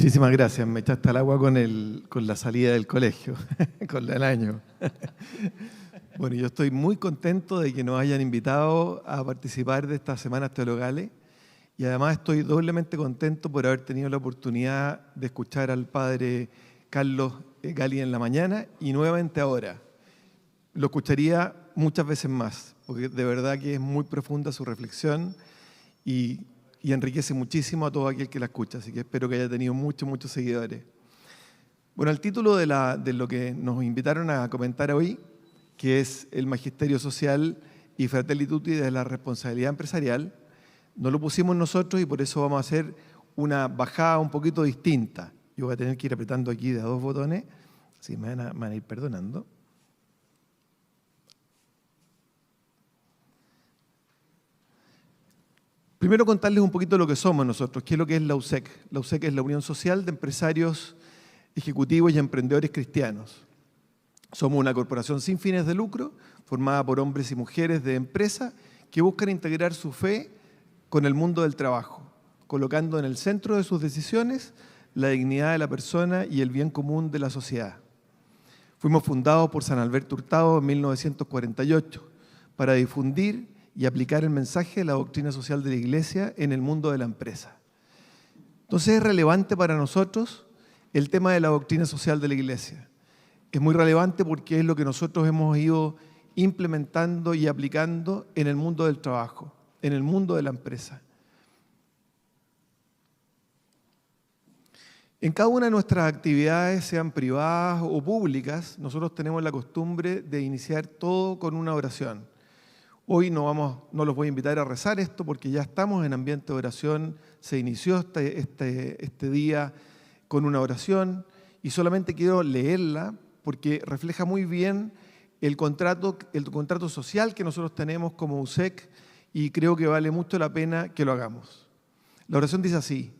Muchísimas gracias. Me echaste al agua con la salida del colegio, con el año. Bueno, yo estoy muy contento de que nos hayan invitado a participar de estas semanas teologales y además estoy doblemente contento por haber tenido la oportunidad de escuchar al padre Carlos Gali en la mañana y nuevamente ahora. Lo escucharía muchas veces más, porque de verdad que es muy profunda su reflexión y enriquece muchísimo a todo aquel que la escucha, así que espero que haya tenido muchos seguidores. Bueno, el título de lo que nos invitaron a comentar hoy, que es el Magisterio Social y Fratelli Tutti de la responsabilidad empresarial, no lo pusimos nosotros y por eso vamos a hacer una bajada un poquito distinta. Yo voy a tener que ir apretando aquí de a dos botones, así me van a ir perdonando. Primero contarles un poquito lo que somos nosotros, qué es lo que es la USEC. La USEC es la Unión Social de Empresarios Ejecutivos y Emprendedores Cristianos. Somos una corporación sin fines de lucro, formada por hombres y mujeres de empresa que buscan integrar su fe con el mundo del trabajo, colocando en el centro de sus decisiones la dignidad de la persona y el bien común de la sociedad. Fuimos fundados por San Alberto Hurtado en 1948 para difundir y aplicar el mensaje de la doctrina social de la Iglesia en el mundo de la empresa. Entonces es relevante para nosotros el tema de la doctrina social de la Iglesia. Es muy relevante porque es lo que nosotros hemos ido implementando y aplicando en el mundo del trabajo, en el mundo de la empresa. En cada una de nuestras actividades, sean privadas o públicas, nosotros tenemos la costumbre de iniciar todo con una oración. Hoy no los voy a invitar a rezar esto porque ya estamos en ambiente de oración, se inició este día con una oración y solamente quiero leerla porque refleja muy bien el contrato social que nosotros tenemos como USEC y creo que vale mucho la pena que lo hagamos. La oración dice así: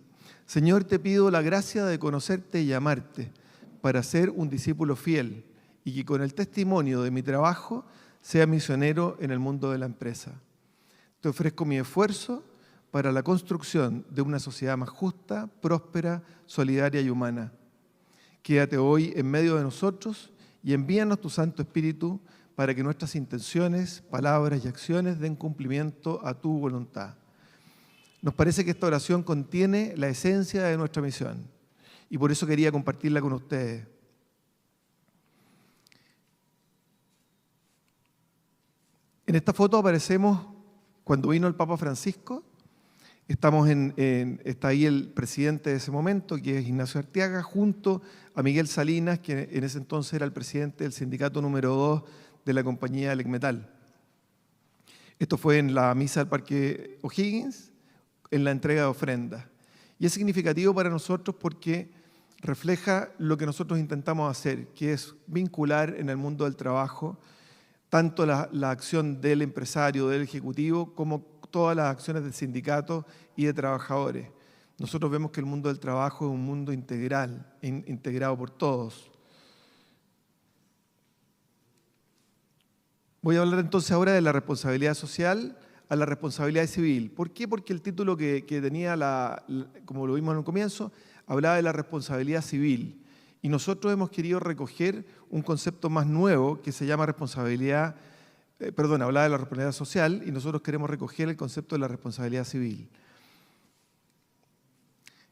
Señor, te pido la gracia de conocerte y amarte para ser un discípulo fiel y que con el testimonio de mi trabajo sea misionero en el mundo de la empresa. Te ofrezco mi esfuerzo para la construcción de una sociedad más justa, próspera, solidaria y humana. Quédate hoy en medio de nosotros y envíanos tu Santo Espíritu para que nuestras intenciones, palabras y acciones den cumplimiento a tu voluntad. Nos parece que esta oración contiene la esencia de nuestra misión y por eso quería compartirla con ustedes. En esta foto aparecemos cuando vino el Papa Francisco. Está ahí el presidente de ese momento, que es Ignacio Arteaga, junto a Miguel Salinas, que en ese entonces era el presidente del sindicato número 2 de la compañía Elecmetal. Esto fue en la misa del Parque O'Higgins, en la entrega de ofrendas. Y es significativo para nosotros porque refleja lo que nosotros intentamos hacer, que es vincular en el mundo del trabajo tanto la acción del empresario, del ejecutivo, como todas las acciones del sindicato y de trabajadores. Nosotros vemos que el mundo del trabajo es un mundo integral, integrado por todos. Voy a hablar entonces ahora de la responsabilidad social a la responsabilidad civil. ¿Por qué? Porque el título que tenía, como lo vimos en un comienzo, hablaba de la responsabilidad civil. Y nosotros hemos querido recoger un concepto más nuevo que se llama hablaba de la responsabilidad social y nosotros queremos recoger el concepto de la responsabilidad civil.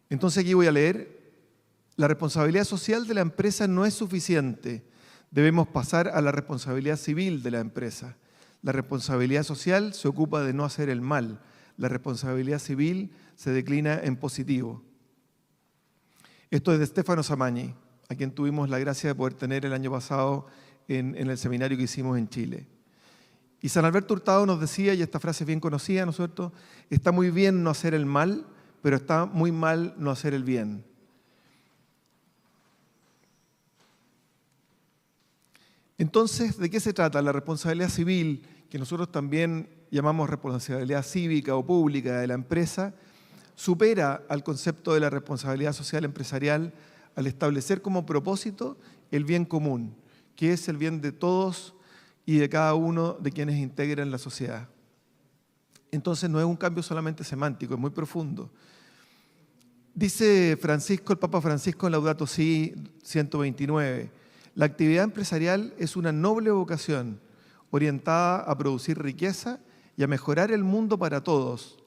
Entonces aquí voy a leer: la responsabilidad social de la empresa no es suficiente. Debemos pasar a la responsabilidad civil de la empresa. La responsabilidad social se ocupa de no hacer el mal. La responsabilidad civil se declina en positivo. Esto es de Stefano Samagni, a quien tuvimos la gracia de poder tener el año pasado en el seminario que hicimos en Chile. Y San Alberto Hurtado nos decía, y esta frase es bien conocida, ¿no es cierto?, está muy bien no hacer el mal, pero está muy mal no hacer el bien. Entonces, ¿de qué se trata? La responsabilidad civil, que nosotros también llamamos responsabilidad cívica o pública de la empresa, supera al concepto de la responsabilidad social empresarial al establecer como propósito el bien común, que es el bien de todos y de cada uno de quienes integran la sociedad. Entonces no es un cambio solamente semántico, es muy profundo. Dice Francisco, el Papa Francisco en Laudato Si 129, la actividad empresarial es una noble vocación orientada a producir riqueza y a mejorar el mundo para todos.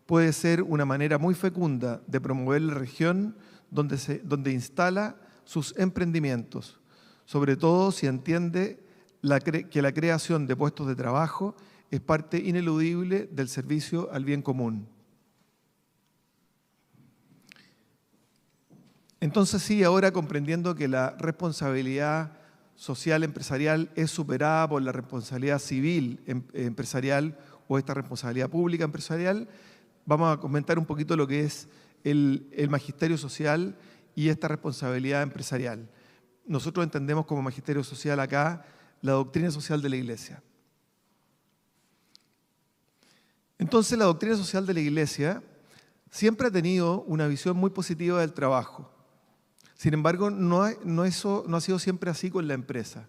Puede ser una manera muy fecunda de promover la región donde instala sus emprendimientos, sobre todo si entiende que la creación de puestos de trabajo es parte ineludible del servicio al bien común. Entonces sí, ahora comprendiendo que la responsabilidad social empresarial es superada por la responsabilidad civil empresarial o esta responsabilidad pública empresarial, vamos a comentar un poquito lo que es el magisterio social y esta responsabilidad empresarial. Nosotros entendemos como magisterio social acá la doctrina social de la Iglesia. Entonces la doctrina social de la Iglesia siempre ha tenido una visión muy positiva del trabajo. Sin embargo, no ha sido siempre así con la empresa.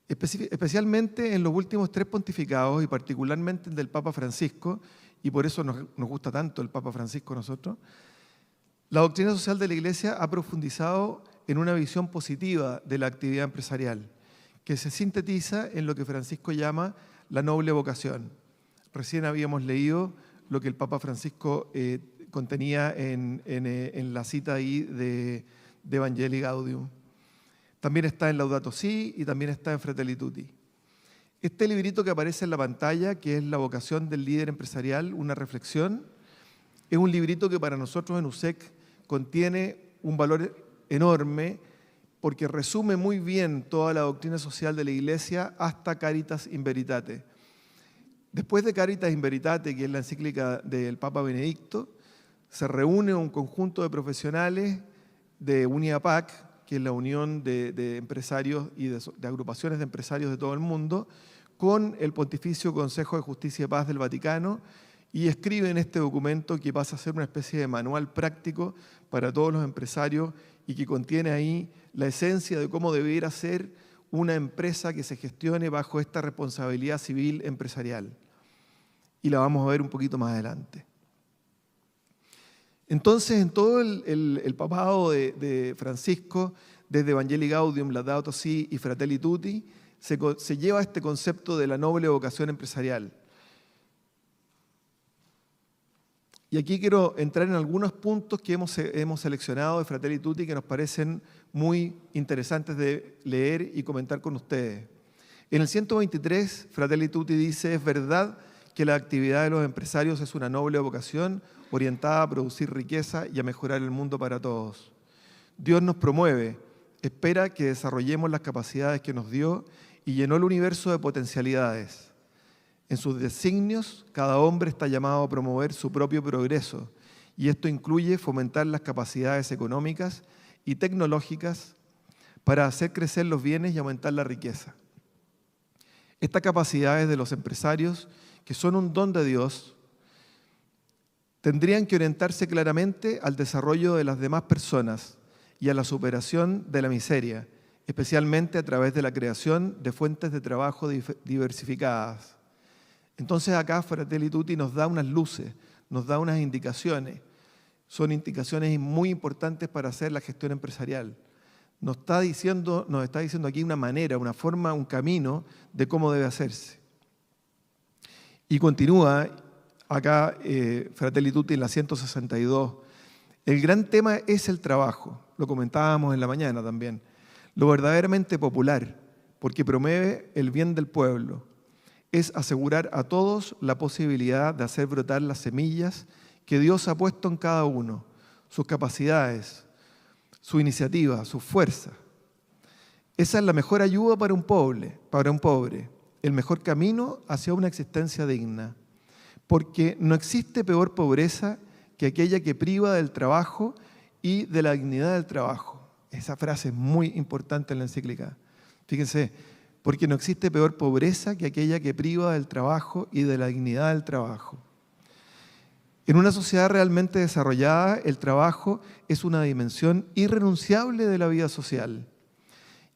Especialmente en los últimos 3 pontificados y particularmente el del Papa Francisco, y por eso nos gusta tanto el Papa Francisco a nosotros, la doctrina social de la Iglesia ha profundizado en una visión positiva de la actividad empresarial, que se sintetiza en lo que Francisco llama la noble vocación. Recién habíamos leído lo que el Papa Francisco contenía en la cita ahí de Evangelii Gaudium. También está en Laudato Si y también está en Fratelli Tutti. Este librito que aparece en la pantalla, que es La vocación del líder empresarial, una reflexión, es un librito que para nosotros en USEC contiene un valor enorme porque resume muy bien toda la doctrina social de la Iglesia hasta Caritas in Veritate. Después de Caritas in Veritate, que es la encíclica del Papa Benedicto, se reúne un conjunto de profesionales de UNIAPAC, que es la unión de empresarios y de agrupaciones de empresarios de todo el mundo, con el Pontificio Consejo de Justicia y Paz del Vaticano, y escriben este documento que pasa a ser una especie de manual práctico para todos los empresarios y que contiene ahí la esencia de cómo debiera ser una empresa que se gestione bajo esta responsabilidad civil empresarial. Y la vamos a ver un poquito más adelante. Entonces, en todo el papado de Francisco, desde Evangelii Gaudium, Laudato Si y Fratelli Tutti, se lleva este concepto de la noble vocación empresarial. Y aquí quiero entrar en algunos puntos que hemos seleccionado de Fratelli Tutti que nos parecen muy interesantes de leer y comentar con ustedes. En el 123, Fratelli Tutti dice, es verdad que la actividad de los empresarios es una noble vocación orientada a producir riqueza y a mejorar el mundo para todos. Dios nos promueve, espera que desarrollemos las capacidades que nos dio y llenó el universo de potencialidades. En sus designios, cada hombre está llamado a promover su propio progreso, y esto incluye fomentar las capacidades económicas y tecnológicas para hacer crecer los bienes y aumentar la riqueza. Estas capacidades de los empresarios, que son un don de Dios, tendrían que orientarse claramente al desarrollo de las demás personas y a la superación de la miseria, especialmente a través de la creación de fuentes de trabajo diversificadas. Entonces acá Fratelli Tutti nos da unas luces, nos da unas indicaciones. Son indicaciones muy importantes para hacer la gestión empresarial. Nos está diciendo aquí una manera, una forma, un camino de cómo debe hacerse. Y continúa acá Fratelli Tutti en la 162. El gran tema es el trabajo, lo comentábamos en la mañana también. Lo verdaderamente popular, porque promueve el bien del pueblo. Es asegurar a todos la posibilidad de hacer brotar las semillas que Dios ha puesto en cada uno, sus capacidades, su iniciativa, su fuerza. Esa es la mejor ayuda para un pobre, el mejor camino hacia una existencia digna. Porque no existe peor pobreza que aquella que priva del trabajo y de la dignidad del trabajo. Esa frase es muy importante en la encíclica. Fíjense, porque no existe peor pobreza que aquella que priva del trabajo y de la dignidad del trabajo. En una sociedad realmente desarrollada, el trabajo es una dimensión irrenunciable de la vida social,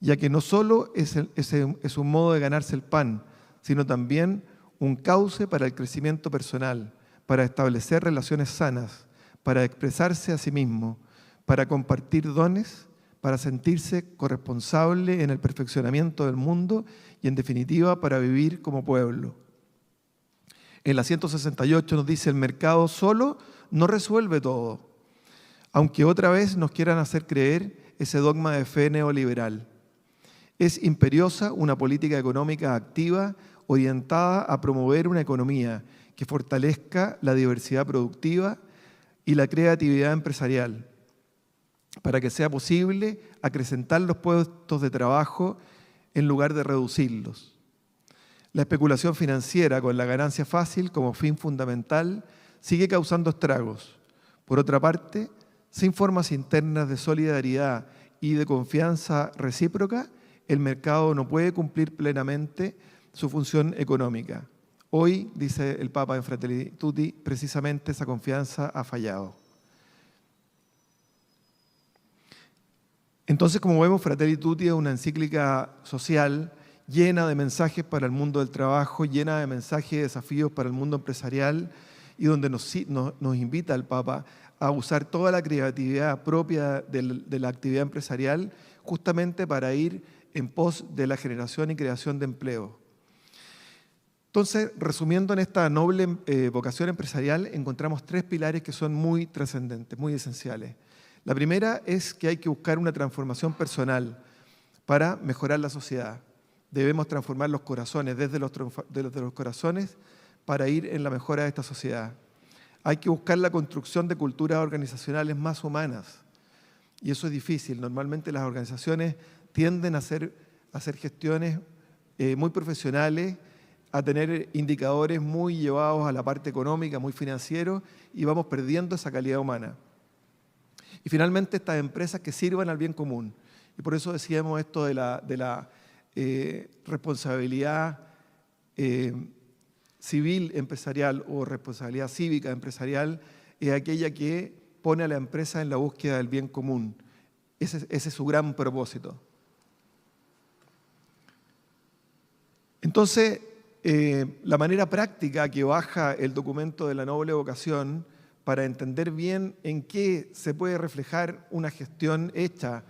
ya que no solo es un modo de ganarse el pan, sino también un cauce para el crecimiento personal, para establecer relaciones sanas, para expresarse a sí mismo, para compartir dones, para sentirse corresponsable en el perfeccionamiento del mundo y, en definitiva, para vivir como pueblo. En la 168 nos dice: el mercado solo no resuelve todo, aunque otra vez nos quieran hacer creer ese dogma de fe neoliberal. Es imperiosa una política económica activa orientada a promover una economía que fortalezca la diversidad productiva y la creatividad empresarial, para que sea posible acrecentar los puestos de trabajo en lugar de reducirlos. La especulación financiera con la ganancia fácil como fin fundamental sigue causando estragos. Por otra parte, sin formas internas de solidaridad y de confianza recíproca, el mercado no puede cumplir plenamente su función económica. Hoy, dice el Papa en Fratelli Tutti, precisamente esa confianza ha fallado. Entonces, como vemos, Fratelli Tutti es una encíclica social llena de mensajes para el mundo del trabajo, llena de mensajes y desafíos para el mundo empresarial, y donde nos invita el Papa a usar toda la creatividad propia de la actividad empresarial justamente para ir en pos de la generación y creación de empleo. Entonces, resumiendo en esta noble vocación empresarial, encontramos tres pilares que son muy trascendentes, muy esenciales. La primera es que hay que buscar una transformación personal para mejorar la sociedad. Debemos transformar los corazones, desde los corazones, para ir en la mejora de esta sociedad. Hay que buscar la construcción de culturas organizacionales más humanas. Y eso es difícil. Normalmente las organizaciones tienden a hacer gestiones muy profesionales, a tener indicadores muy llevados a la parte económica, muy financieros, y vamos perdiendo esa calidad humana. Y finalmente, estas empresas que sirvan al bien común. Y por eso decíamos esto de la responsabilidad civil empresarial o responsabilidad cívica empresarial, es aquella que pone a la empresa en la búsqueda del bien común. Ese es su gran propósito. Entonces, la manera práctica que baja el documento de la noble vocación para entender bien en qué se puede reflejar una gestión hecha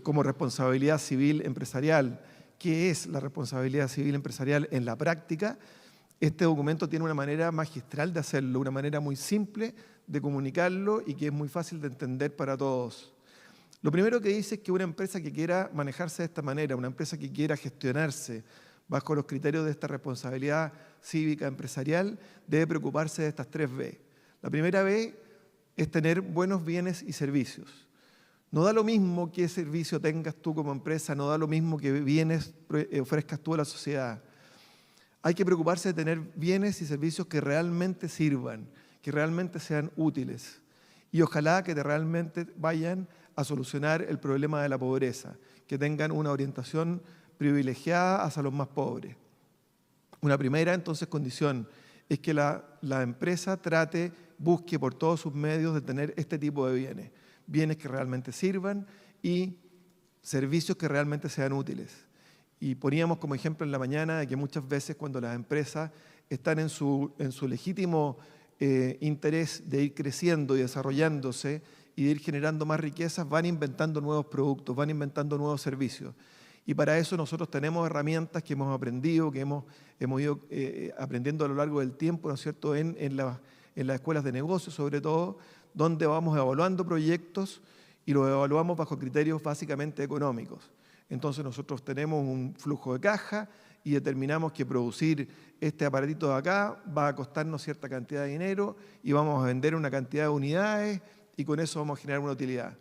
como responsabilidad civil empresarial, qué es la responsabilidad civil empresarial en la práctica, este documento tiene una manera magistral de hacerlo, una manera muy simple de comunicarlo y que es muy fácil de entender para todos. Lo primero que dice es que una empresa que quiera manejarse de esta manera, una empresa que quiera gestionarse bajo los criterios de esta responsabilidad cívica empresarial, debe preocuparse de estas 3 B. La primera B es tener buenos bienes y servicios. No da lo mismo qué servicio tengas tú como empresa, no da lo mismo que bienes ofrezcas tú a la sociedad. Hay que preocuparse de tener bienes y servicios que realmente sirvan, que realmente sean útiles y ojalá que realmente vayan a solucionar el problema de la pobreza, que tengan una orientación privilegiada hacia los más pobres. Una primera, entonces, condición es que la empresa busque por todos sus medios de tener este tipo de bienes. Bienes que realmente sirvan y servicios que realmente sean útiles. Y poníamos como ejemplo en la mañana de que muchas veces cuando las empresas están en su legítimo interés de ir creciendo y desarrollándose y de ir generando más riquezas, van inventando nuevos productos, van inventando nuevos servicios. Y para eso nosotros tenemos herramientas que hemos aprendido, que hemos ido aprendiendo a lo largo del tiempo, ¿no es cierto?, en las escuelas de negocios sobre todo, donde vamos evaluando proyectos y los evaluamos bajo criterios básicamente económicos. Entonces nosotros tenemos un flujo de caja y determinamos que producir este aparatito de acá va a costarnos cierta cantidad de dinero y vamos a vender una cantidad de unidades y con eso vamos a generar una utilidad.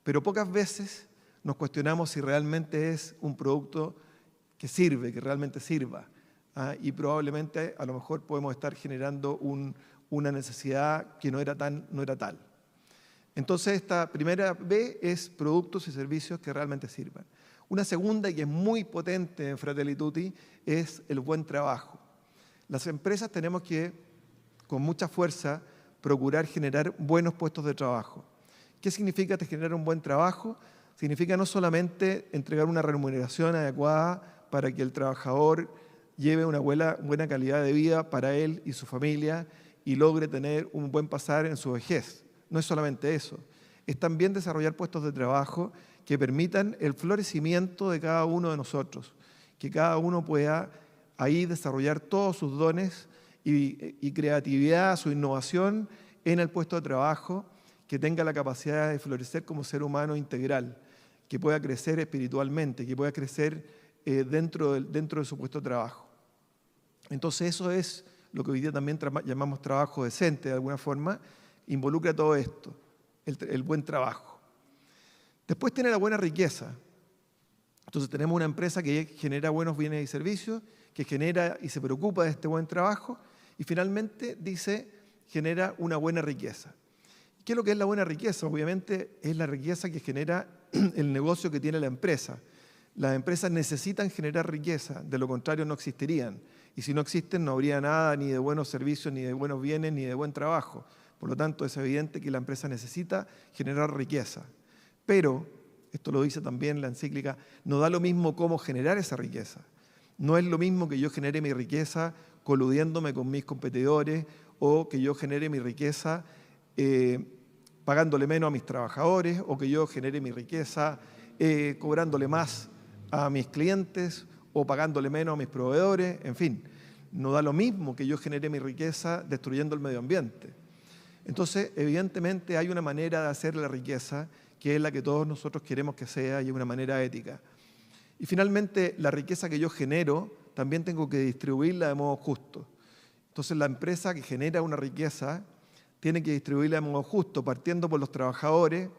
Pero pocas veces nos cuestionamos si realmente es un producto que sirve, que realmente sirva. Y probablemente a lo mejor podemos estar generando una necesidad que no era tal. Entonces esta primera B es productos y servicios que realmente sirvan. Una segunda, y que es muy potente en Fratelli Tutti, es el buen trabajo. Las empresas tenemos que, con mucha fuerza, procurar generar buenos puestos de trabajo. ¿Qué significa generar un buen trabajo? Significa no solamente entregar una remuneración adecuada para que el trabajador lleve una buena calidad de vida para él y su familia y logre tener un buen pasar en su vejez. no es solamente eso, es también desarrollar puestos de trabajo que permitan el florecimiento de cada uno de nosotros, que cada uno pueda ahí desarrollar todos sus dones y creatividad, su innovación en el puesto de trabajo, que tenga la capacidad de florecer como ser humano integral, que pueda crecer espiritualmente, que pueda crecer dentro de su puesto de trabajo. Entonces eso es lo que hoy día también llamamos trabajo decente, de alguna forma, involucra todo esto, el buen trabajo. Después tiene la buena riqueza. Entonces tenemos una empresa que genera buenos bienes y servicios, que genera y se preocupa de este buen trabajo, y finalmente dice, genera una buena riqueza. ¿Qué es lo que es la buena riqueza? Obviamente es la riqueza que genera el negocio que tiene la empresa. Las empresas necesitan generar riqueza, de lo contrario no existirían. Y si no existen no habría nada ni de buenos servicios, ni de buenos bienes, ni de buen trabajo. Por lo tanto es evidente que la empresa necesita generar riqueza. Pero, esto lo dice también la encíclica, no da lo mismo cómo generar esa riqueza. No es lo mismo que yo genere mi riqueza coludiéndome con mis competidores o que yo genere mi riqueza pagándole menos a mis trabajadores o que yo genere mi riqueza cobrándole más a mis clientes o pagándole menos a mis proveedores. En fin, no da lo mismo que yo genere mi riqueza destruyendo el medio ambiente. Entonces, evidentemente hay una manera de hacer la riqueza que es la que todos nosotros queremos que sea y es una manera ética. Y finalmente, la riqueza que yo genero también tengo que distribuirla de modo justo. Entonces, la empresa que genera una riqueza tiene que distribuirla de modo justo, partiendo por los trabajadores,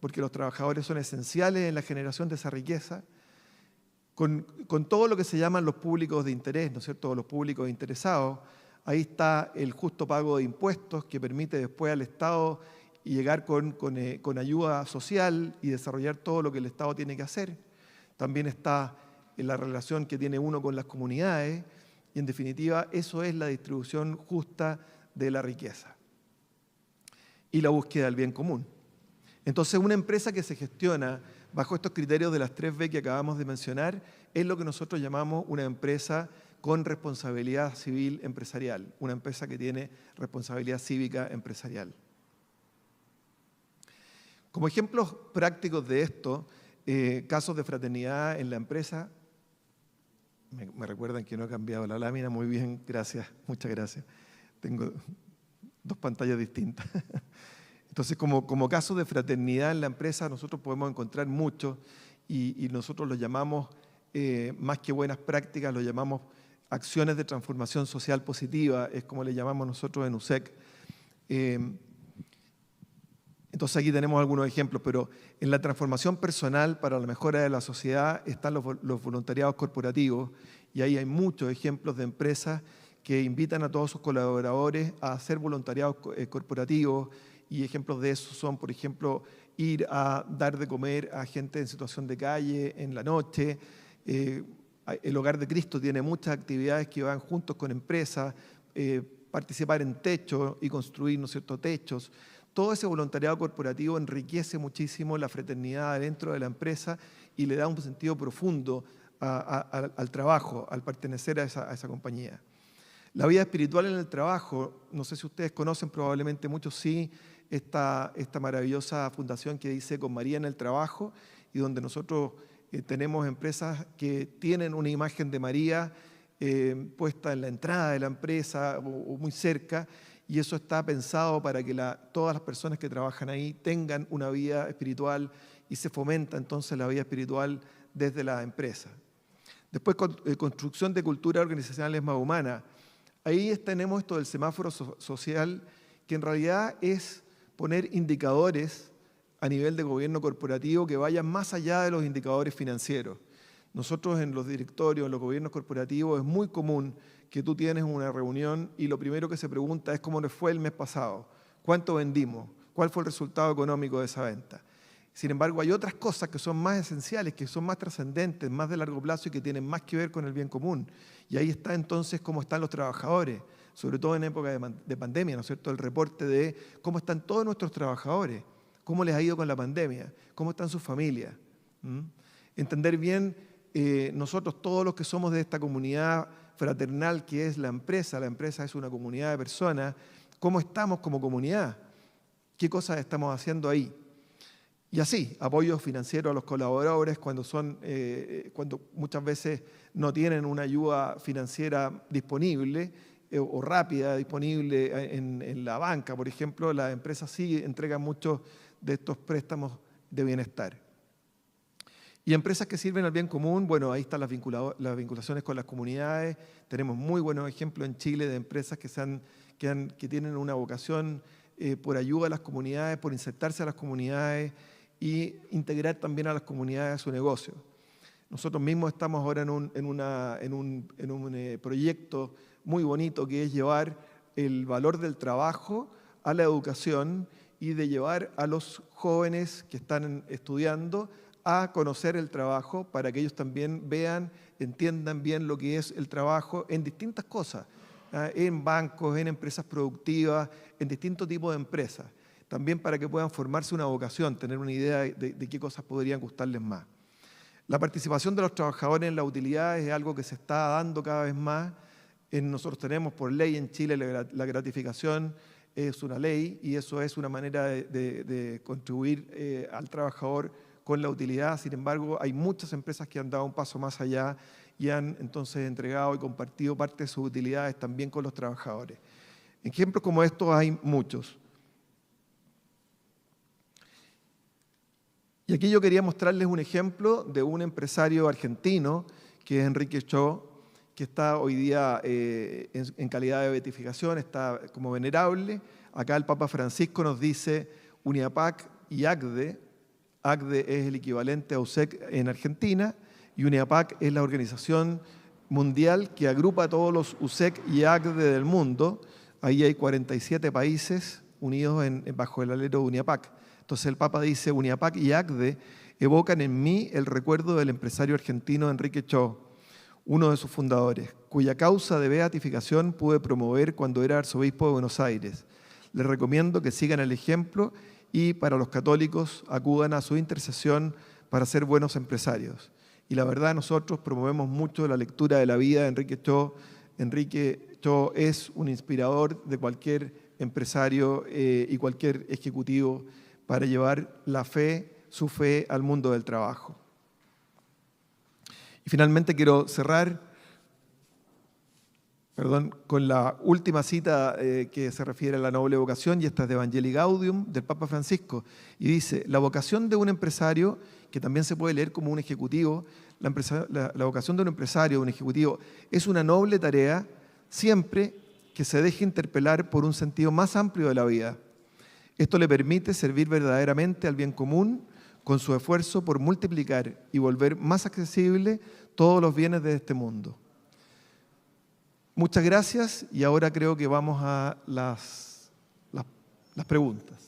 porque los trabajadores son esenciales en la generación de esa riqueza, con todo lo que se llaman los públicos de interés, ¿no es cierto?, los públicos interesados. Ahí está el justo pago de impuestos que permite después al Estado llegar con ayuda social y desarrollar todo lo que el Estado tiene que hacer. También está en la relación que tiene uno con las comunidades y en definitiva eso es la distribución justa de la riqueza y la búsqueda del bien común. Entonces una empresa que se gestiona bajo estos criterios de las 3B que acabamos de mencionar es lo que nosotros llamamos una empresa con responsabilidad civil empresarial, una empresa que tiene responsabilidad cívica empresarial. Como ejemplos prácticos de esto, casos de fraternidad en la empresa, me recuerdan que no he cambiado la lámina, muy bien, gracias, muchas gracias. Tengo 2 pantallas distintas. Entonces, como casos de fraternidad en la empresa, nosotros podemos encontrar muchos y nosotros los llamamos, más que buenas prácticas, los llamamos acciones de transformación social positiva, es como le llamamos nosotros en USEC. Entonces aquí tenemos algunos ejemplos, pero en la transformación personal para la mejora de la sociedad están los voluntariados corporativos y ahí hay muchos ejemplos de empresas que invitan a todos sus colaboradores a hacer voluntariados corporativos y ejemplos de eso son, por ejemplo, ir a dar de comer a gente en situación de calle en la noche. El Hogar de Cristo tiene muchas actividades que van juntos con empresas, participar en techos y construir, ¿no es cierto?, techos. Todo ese voluntariado corporativo enriquece muchísimo la fraternidad dentro de la empresa y le da un sentido profundo al trabajo, al pertenecer a esa compañía. La vida espiritual en el trabajo, no sé si ustedes conocen, probablemente muchos sí, esta maravillosa fundación que dice Con María en el Trabajo y donde nosotros tenemos empresas que tienen una imagen de María puesta en la entrada de la empresa o muy cerca. Y eso está pensado para que todas las personas que trabajan ahí tengan una vida espiritual y se fomenta entonces la vida espiritual desde la empresa. Después, construcción de cultura organizacionales más humana. Ahí tenemos esto del semáforo social, que en realidad es poner indicadores a nivel de gobierno corporativo que vayan más allá de los indicadores financieros. Nosotros en los directorios, en los gobiernos corporativos, es muy común que tú tienes una reunión y lo primero que se pregunta es cómo nos fue el mes pasado, cuánto vendimos, cuál fue el resultado económico de esa venta. Sin embargo, hay otras cosas que son más esenciales, que son más trascendentes, más de largo plazo y que tienen más que ver con el bien común. Y ahí está entonces cómo están los trabajadores, sobre todo en época de pandemia, ¿no es cierto? El reporte de cómo están todos nuestros trabajadores, cómo les ha ido con la pandemia, cómo están sus familias. Entender bien nosotros todos los que somos de esta comunidad fraternal que es la empresa es una comunidad de personas, cómo estamos como comunidad. ¿Qué cosas estamos haciendo ahí? Y así, apoyo financiero a los colaboradores cuando muchas veces no tienen una ayuda financiera disponible o rápida disponible en la banca, por ejemplo. Las empresas sí entregan muchos de estos préstamos de bienestar. Y empresas que sirven al bien común, bueno, ahí están las vinculaciones con las comunidades. Tenemos muy buenos ejemplos en Chile de empresas que tienen una vocación por ayuda a las comunidades, por insertarse a las comunidades y integrar también a las comunidades a su negocio. Nosotros mismos estamos ahora en un proyecto muy bonito que es llevar el valor del trabajo a la educación y de llevar a los jóvenes que están estudiando a conocer el trabajo para que ellos también vean, entiendan bien lo que es el trabajo en distintas cosas, en bancos, en empresas productivas, en distintos tipos de empresas. También para que puedan formarse una vocación, tener una idea de qué cosas podrían gustarles más. La participación de los trabajadores en las utilidades es algo que se está dando cada vez más. Nosotros tenemos por ley en Chile la gratificación, es una ley y eso es una manera de contribuir al trabajador con la utilidad. Sin embargo, hay muchas empresas que han dado un paso más allá y han entonces entregado y compartido parte de sus utilidades también con los trabajadores. Ejemplos como estos hay muchos. Y aquí yo quería mostrarles un ejemplo de un empresario argentino, que es Enrique Cho, que está hoy día en calidad de beatificación, está como venerable. Acá el Papa Francisco nos dice UNIAPAC y ACDE. ACDE es el equivalente a USEC en Argentina y UNIAPAC es la organización mundial que agrupa a todos los USEC y ACDE del mundo. Ahí hay 47 países unidos bajo el alero de UNIAPAC. Entonces el Papa dice, UNIAPAC y ACDE evocan en mí el recuerdo del empresario argentino Enrique Cho, uno de sus fundadores, cuya causa de beatificación pude promover cuando era arzobispo de Buenos Aires. Les recomiendo que sigan el ejemplo y para los católicos acudan a su intercesión para ser buenos empresarios. Y la verdad, nosotros promovemos mucho la lectura de la vida de Enrique Cho. Enrique Cho es un inspirador de cualquier empresario y cualquier ejecutivo para llevar la fe, su fe al mundo del trabajo. Y finalmente quiero cerrar con la última cita que se refiere a la noble vocación, y esta es de Evangelii Gaudium, del Papa Francisco, y dice, la vocación de un empresario, que también se puede leer como un ejecutivo, la vocación de un empresario, de un ejecutivo, es una noble tarea siempre que se deje interpelar por un sentido más amplio de la vida. Esto le permite servir verdaderamente al bien común con su esfuerzo por multiplicar y volver más accesible todos los bienes de este mundo. Muchas gracias y ahora creo que vamos a las preguntas.